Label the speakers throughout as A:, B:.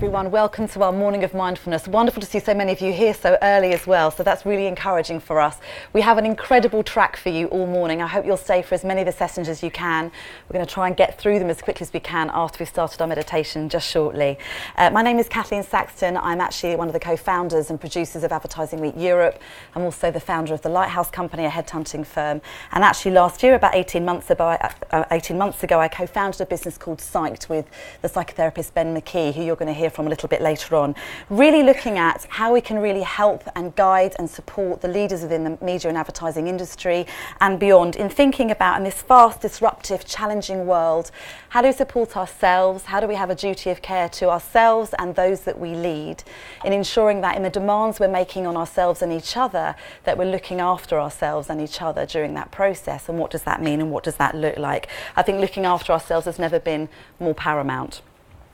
A: everyone. Welcome to our morning of mindfulness. Wonderful to see so many of you here so early as well, so that's really encouraging for us. We have an incredible track for you all morning. I hope you'll stay for as many of the sessions as you can. We're going to try and get through them as quickly as we can after we've started our meditation just shortly. My name is Kathleen Saxton. I'm actually one of the co-founders and producers of Advertising Week Europe. I'm also the founder of the Lighthouse Company, a headhunting firm. And actually last year, about 18 months ago, I co-founded a business called Psyched with the psychotherapist Ben McKee, who you're going to hear from a little bit later on, really looking at how we can really help and guide and support the leaders within the media and advertising industry and beyond in thinking about, in this fast, disruptive, challenging world, how do we support ourselves, how do we have a duty of care to ourselves and those that we lead, in ensuring that in the demands we're making on ourselves and each other, that we're looking after ourselves and each other during that process. And what does that mean and what does that look like? I think looking after ourselves has never been more paramount.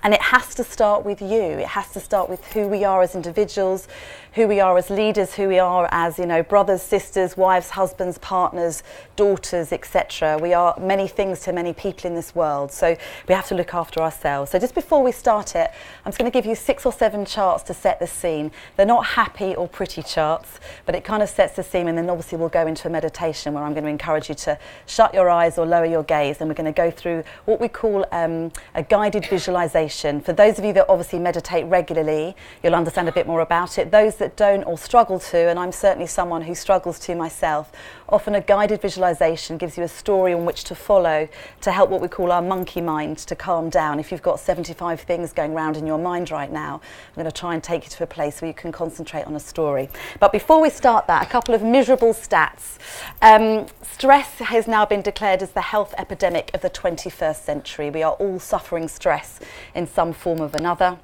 A: And it has to start with you. It has to start with who we are as individuals, who we are as leaders, who we are as, brothers, sisters, wives, husbands, partners, daughters, etc. We are many things to many people in this world. So we have to look after ourselves. So just before we start it, I'm just going to give you 6 or 7 charts to set the scene. They're not happy or pretty charts, but it kind of sets the scene, and then obviously we'll go into a meditation where I'm going to encourage you to shut your eyes or lower your gaze, and we're going to go through what we call a guided visualization. For those of you that obviously meditate regularly, you'll understand a bit more about it. Those that don't or struggle to, and I'm certainly someone who struggles to myself, often a guided visualization gives you a story on which to follow to help what we call our monkey mind to calm down. If you've got 75 things going around in your mind right now, I'm going to try and take you to a place where you can concentrate on a story. But before we start that, a couple of miserable stats. Stress has now been declared as the health epidemic of the 21st century. We are all suffering stress in some form of another.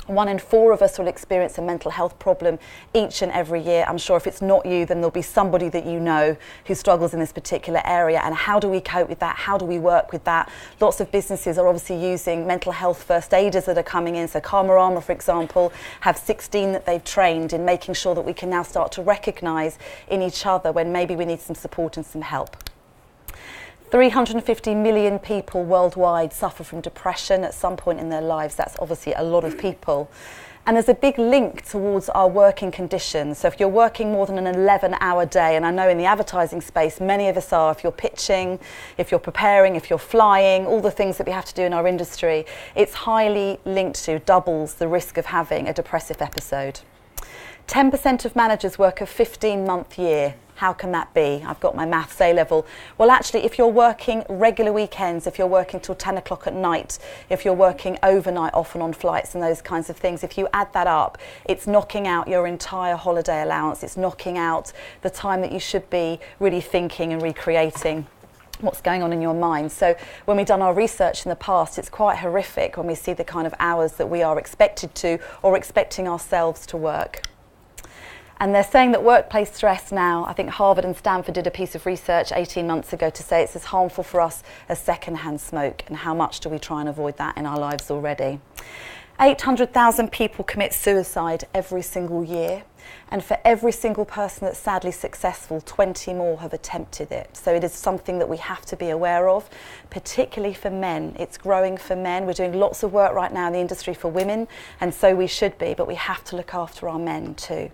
A: 1 in 4 of us will experience a mental health problem each and every year. I'm sure if it's not you, then there'll be somebody that you know who struggles in this particular area. And how do we cope with that? How do we work with that? Lots of businesses are obviously using mental health first aiders that are coming in. So Karma Armour, for example, have 16 that they've trained in making sure that we can now start to recognise in each other when maybe we need some support and some help. 350 million people worldwide suffer from depression at some point in their lives. That's obviously a lot of people. And there's a big link towards our working conditions. So if you're working more than an 11-hour day, and I know in the advertising space, many of us are, if you're pitching, if you're preparing, if you're flying, all the things that we have to do in our industry, it's highly linked to, doubles the risk of having a depressive episode. 10% of managers work a 15-month year. How can that be? I've got my maths A level. Well, actually, if you're working regular weekends, if you're working till 10 o'clock at night, if you're working overnight, often on flights and those kinds of things, if you add that up, it's knocking out your entire holiday allowance. It's knocking out the time that you should be really thinking and recreating what's going on in your mind. So when we've done our research in the past, it's quite horrific when we see the kind of hours that we are expected to or expecting ourselves to work. And they're saying that workplace stress now, I think Harvard and Stanford did a piece of research 18 months ago to say it's as harmful for us as secondhand smoke, and how much do we try and avoid that in our lives already. 800,000 people commit suicide every single year, and for every single person that's sadly successful, 20 more have attempted it. So it is something that we have to be aware of, particularly for men. It's growing for men. We're doing lots of work right now in the industry for women, and so we should be, but we have to look after our men too.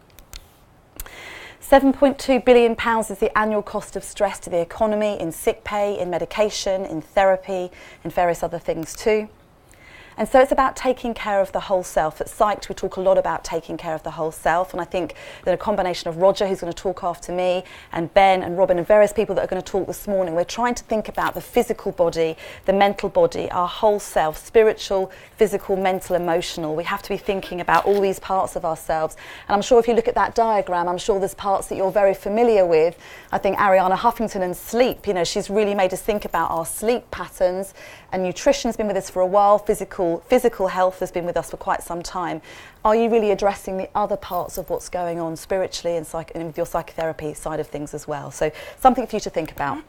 A: £7.2 billion is the annual cost of stress to the economy, in sick pay, in medication, in therapy, in various other things too. And so it's about taking care of the whole self. At Psyched, we talk a lot about taking care of the whole self. And I think that a combination of Roger, who's going to talk after me, and Ben and Robin and various people that are going to talk this morning, we're trying to think about the physical body, the mental body, our whole self, spiritual, physical, mental, emotional. We have to be thinking about all these parts of ourselves. And I'm sure if you look at that diagram, I'm sure there's parts that you're very familiar with. I think Ariana Huffington and sleep, she's really made us think about our sleep patterns. And nutrition has been with us for a while. Physical health has been with us for quite some time. Are you really addressing the other parts of what's going on spiritually and with your psychotherapy side of things as well? So something for you to think about.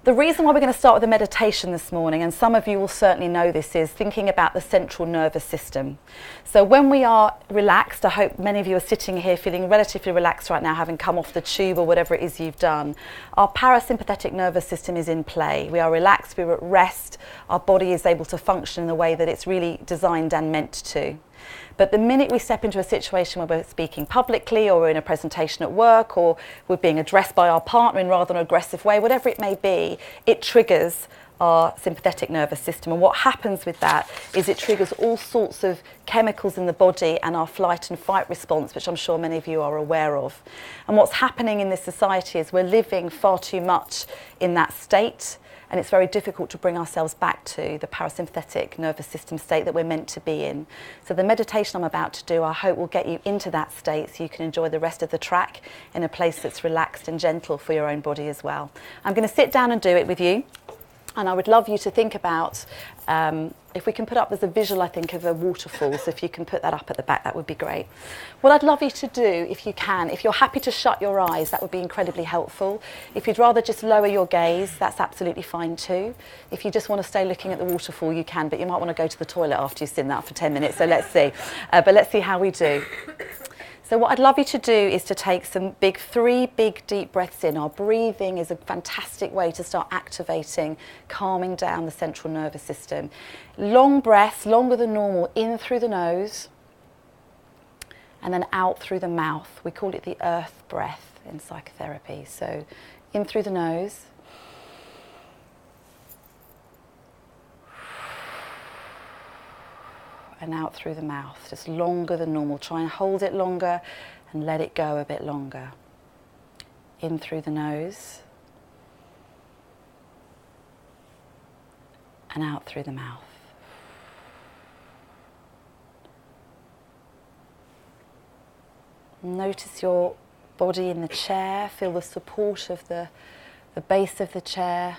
A: The reason why we're going to start with a meditation this morning, and some of you will certainly know this, is thinking about the central nervous system. So when we are relaxed, I hope many of you are sitting here feeling relatively relaxed right now, having come off the tube or whatever it is you've done. Our parasympathetic nervous system is in play. We are relaxed, we're at rest, our body is able to function in the way that it's really designed and meant to. But the minute we step into a situation where we're speaking publicly, or we're in a presentation at work, or we're being addressed by our partner in rather an aggressive way, whatever it may be, it triggers our sympathetic nervous system. And what happens with that is it triggers all sorts of chemicals in the body and our flight and fight response, which I'm sure many of you are aware of. And what's happening in this society is we're living far too much in that state, and it's very difficult to bring ourselves back to the parasympathetic nervous system state that we're meant to be in. So the meditation I'm about to do, I hope, will get you into that state so you can enjoy the rest of the track in a place that's relaxed and gentle for your own body as well. I'm going to sit down and do it with you, and I would love you to think about, if we can put up, there's a visual, I think, of a waterfall, so if you can put that up at the back, that would be great. What I'd love you to do, if you can, if you're happy to shut your eyes, that would be incredibly helpful. If you'd rather just lower your gaze, that's absolutely fine too. If you just want to stay looking at the waterfall, you can, but you might want to go to the toilet after you've seen that for 10 minutes, so let's see. But let's see how we do. So what I'd love you to do is to take three big deep breaths in. Our breathing is a fantastic way to start activating, calming down the central nervous system. Long breaths, longer than normal, in through the nose and then out through the mouth. We call it the earth breath in psychotherapy. So in through the nose. And out through the mouth, just longer than normal. Try and hold it longer and let it go a bit longer. In through the nose and out through the mouth. Notice your body in the chair. Feel the support of the base of the chair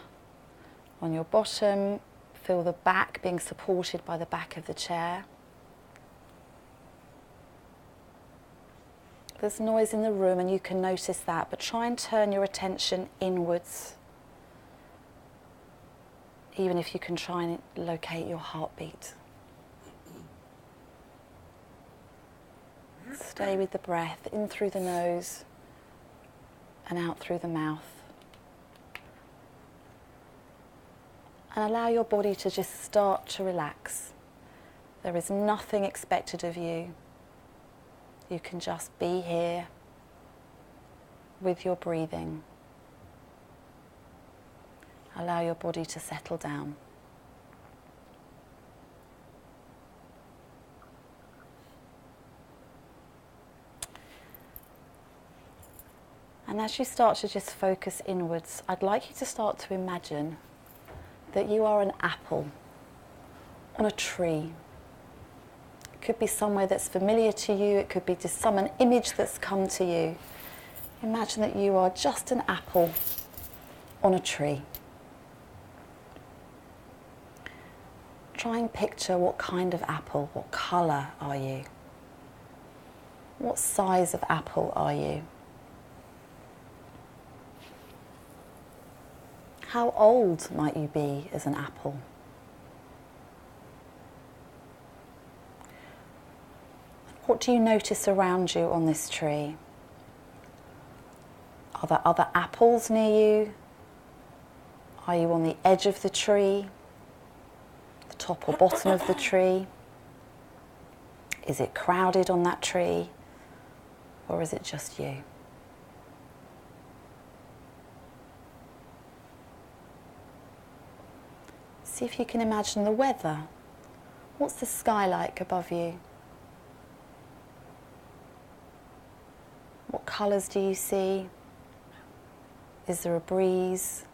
A: on your bottom. Feel the back being supported by the back of the chair. There's noise in the room and you can notice that, but try and turn your attention inwards. Even if you can try and locate your heartbeat. Stay with the breath, in through the nose and out through the mouth. And allow your body to just start to relax. There is nothing expected of you. You can just be here with your breathing. Allow your body to settle down. And as you start to just focus inwards, I'd like you to start to imagine that you are an apple on a tree. It could be somewhere that's familiar to you, it could be just an image that's come to you. Imagine that you are just an apple on a tree. Try and picture what kind of apple, what colour are you? What size of apple are you? How old might you be as an apple? What do you notice around you on this tree? Are there other apples near you? Are you on the edge of the tree? The top or bottom of the tree? Is it crowded on that tree? Or is it just you? See if you can imagine the weather. What's the sky like above you? What colours do you see? Is there a breeze?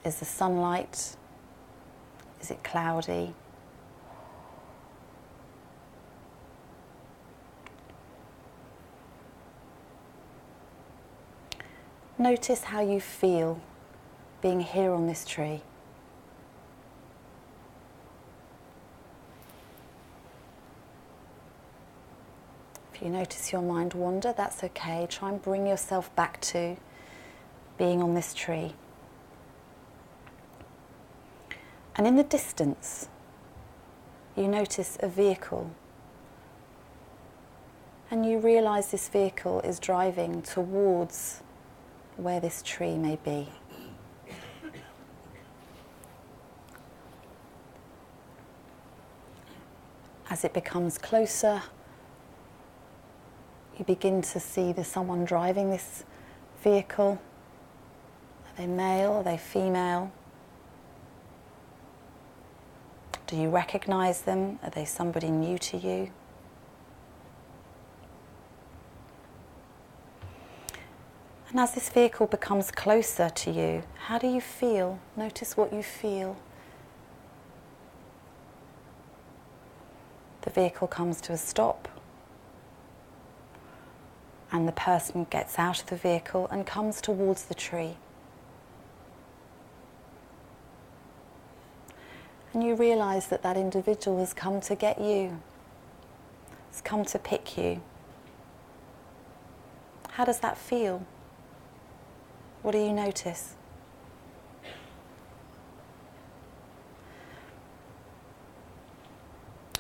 A: Is there sunlight? Is it cloudy? Notice how you feel being here on this tree. If you notice your mind wander, that's okay. Try and bring yourself back to being on this tree. And in the distance, you notice a vehicle. And you realise this vehicle is driving towards where this tree may be. As it becomes closer, you begin to see there's someone driving this vehicle. Are they male? Are they female? Do you recognise them? Are they somebody new to you? And as this vehicle becomes closer to you, how do you feel? Notice what you feel. The vehicle comes to a stop, and the person gets out of the vehicle and comes towards the tree. And you realise that that individual has come to get you, has come to pick you. How does that feel? What do you notice?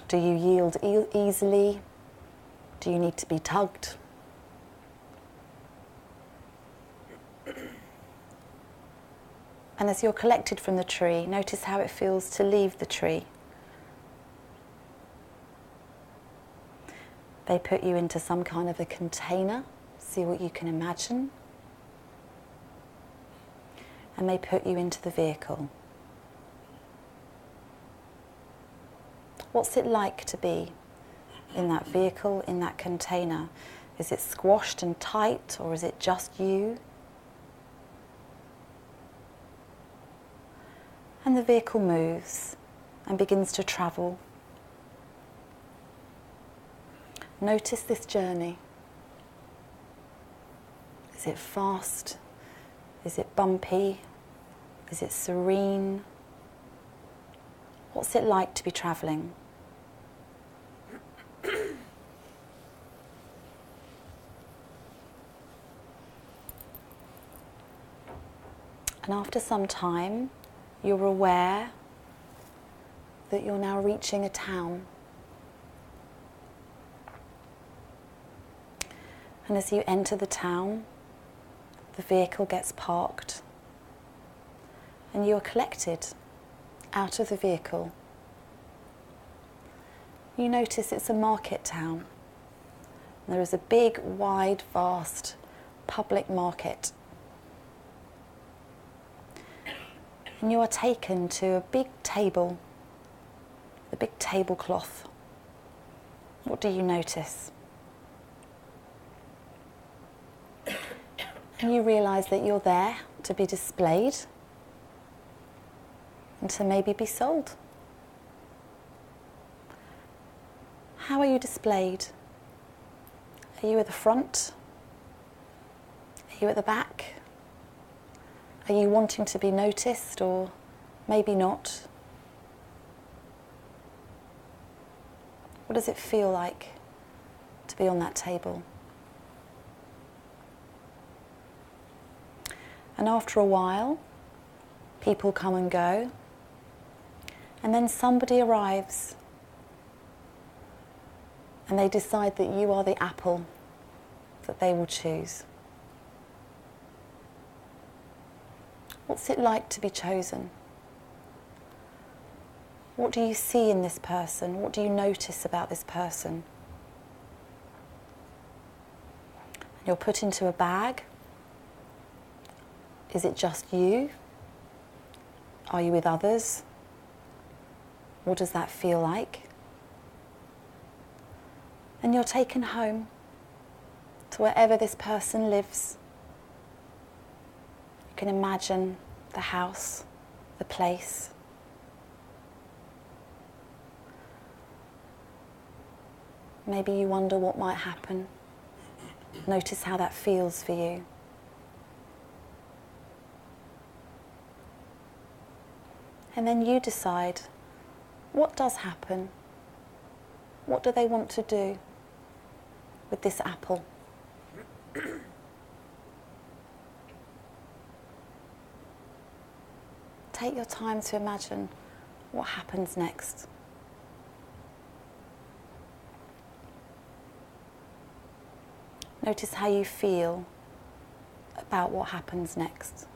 A: Do you yield easily? Do you need to be tugged? And as you're collected from the tree, notice how it feels to leave the tree. They put you into some kind of a container, see what you can imagine. And they put you into the vehicle. What's it like to be in that vehicle, in that container? Is it squashed and tight, or is it just you? And the vehicle moves and begins to travel. Notice this journey. Is it fast? Is it bumpy? Is it serene? What's it like to be travelling? And after some time, you're aware that you're now reaching a town. And as you enter the town, the vehicle gets parked and you are collected out of the vehicle. You notice it's a market town. There is a big, wide, vast public market. And you are taken to a big table, a big tablecloth. What do you notice? And you realise that you're there to be displayed and to maybe be sold. How are you displayed? Are you at the front? Are you at the back? Are you wanting to be noticed, or maybe not? What does it feel like to be on that table? And after a while, people come and go, and then somebody arrives and they decide that you are the apple that they will choose. What's it like to be chosen? What do you see in this person? What do you notice about this person? And you're put into a bag. Is it just you? Are you with others? What does that feel like? And you're taken home to wherever this person lives. You can imagine the house, the place. Maybe you wonder what might happen. Notice how that feels for you. And then you decide, what does happen? What do they want to do with this apple? Take your time to imagine what happens next? Notice how you feel about what happens next.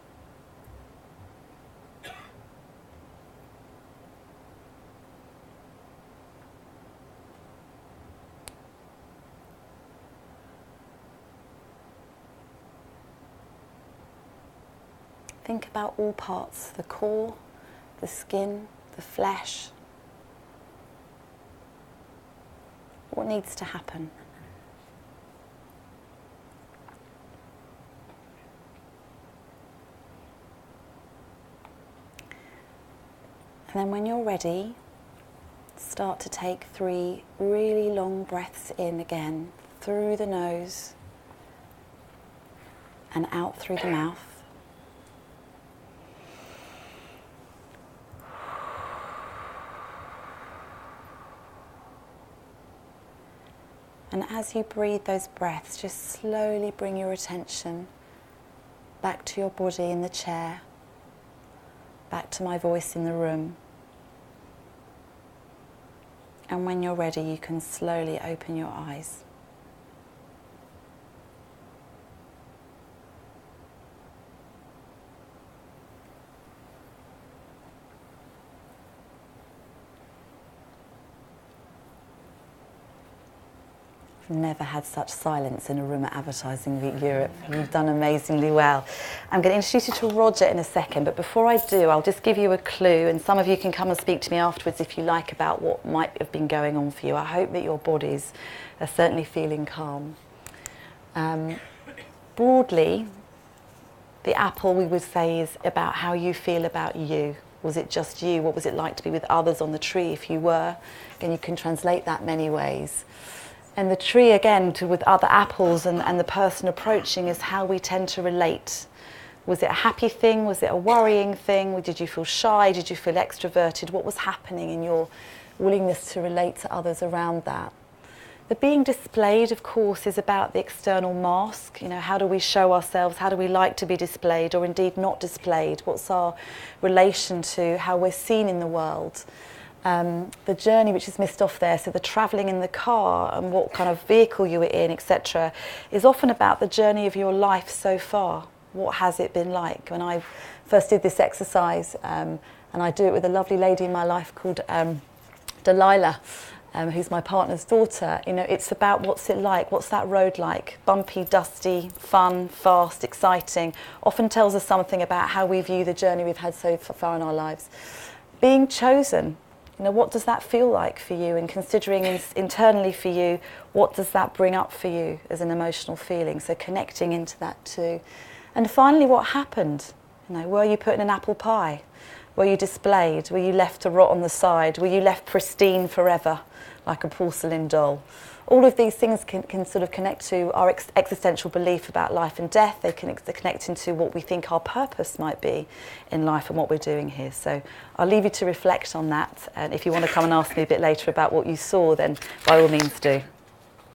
A: Think about all parts, the core, the skin, the flesh. What needs to happen? And then when you're ready, start to take 3 really long breaths in again, through the nose and out through the mouth. And as you breathe those breaths, just slowly bring your attention back to your body in the chair, back to my voice in the room. And when you're ready, you can slowly open your eyes. I've never had such silence in a room at Advertising Week Europe. You've done amazingly well. I'm going to introduce you to Roger in a second, but before I do, I'll just give you a clue, and some of you can come and speak to me afterwards if you like about what might have been going on for you. I hope that your bodies are certainly feeling calm. Broadly, the apple, we would say, is about how you feel about you. Was it just you? What was it like to be with others on the tree if you were? Again, you can translate that many ways. And the tree, again, with other apples and the person approaching, is how we tend to relate. Was it a happy thing? Was it a worrying thing? Did you feel shy? Did you feel extroverted? What was happening in your willingness to relate to others around that? The being displayed, of course, is about the external mask. You know, how do we show ourselves? How do we like to be displayed, or indeed not displayed? What's our relation to how we're seen in the world? The journey, which is missed off there, so the travelling in the car and what kind of vehicle you were in, etc., is often about the journey of your life so far. What has it been like? When I first did this exercise, and I do it with a lovely lady in my life called Delilah, who's my partner's daughter, you know, it's about what's it like, what's that road like, bumpy, dusty, fun, fast, exciting, often tells us something about how we view the journey we've had so far in our lives. Being chosen, you know, what does that feel like for you? And considering internally for you, what does that bring up for you as an emotional feeling? So connecting into that too. And finally, what happened? You know, were you put in an apple pie? Were you displayed? Were you left to rot on the side? Were you left pristine forever, like a porcelain doll? All of these things can sort of connect to our existential belief about life and death. They can connect into what we think our purpose might be in life and what we're doing here. So I'll leave you to reflect on that. And if you want to come and ask me a bit later about what you saw, then by all means do.